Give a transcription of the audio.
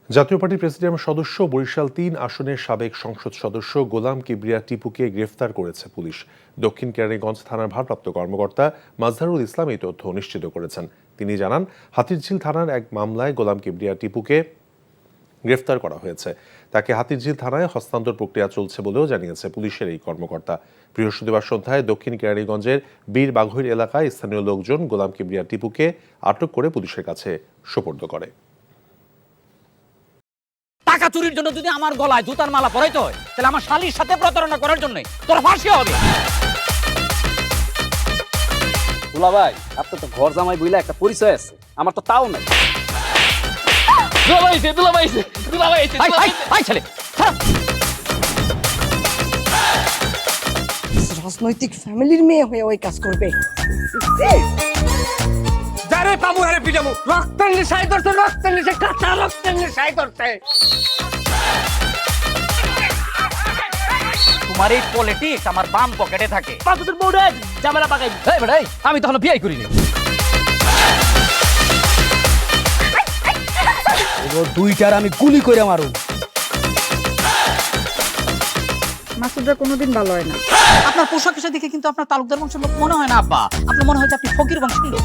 জাতীয় party presidium সদস্য বরিশাল-৩ আসনের সাবেক সংসদ সদস্য গোলাম কিবরিয়া টিপুকে গ্রেফতার করেছে পুলিশ। দক্ষিণ কেরানীগঞ্জ থানার ভারপ্রাপ্ত কর্মকর্তা মাজহারুল ইসলাম এই তথ্য নিশ্চিত করেছেন। তিনি জানান, হাতিরঝিল থানার এক মামলায় গোলাম কিবরিয়া টিপুকে গ্রেফতার করা হয়েছে। তাকে হাতিরঝিল থানায় হস্তান্তর প্রক্রিয়া চলছে বলেও জানিয়েছে পুলিশের এই কর্মকর্তা। বৃহস্পতিবার সন্ধ্যায় দক্ষিণ কেরানীগঞ্জের বীর বাঘৈর এলাকায় স্থানীয় লোকজন গোলাম কিবরিয়া টিপুকে আটক করে পুলিশের কাছে সোপর্দ করে। টাকা চুরির জন্য যদি আমার গলায় জুতার মালা পরাইতে হয়, তাহলে আমার শালীর সাথে প্রতারণা করার জন্য তোর ফাঁসি হবে। দুলা ভাই, আপনার তো ঘর জামাই বইলা একটা পরিচয় আছে, আমার তো তাও নাই। রাজনৈতিক ফ্যামিলির মেয়ে হয়ে ওই কাজ করবে। যারে পাবো হারে পিটামু, রক্তের নেশায় ধরছে, রক্তের নেশায়, কাঁচা রক্তের নেশায় ধরছে। তোমার এই পলিটিক্স আমার বাম পকেটে থাকে। তোর বউরে ঝামেলা পাকাই। এই বেটাই, আমি তখন বিয়ে করিনি। দুইটার আমি গুলি করে মারু। মাসুদরা কোনোদিন ভালো হয় না। আপনার পোশাক আশাক দেখে কিন্তু আপনার তালুকদার বংশের লোক মনে হয় না আব্বা। আপনার মনে হয় যে আপনি ফকির বংশের লোক।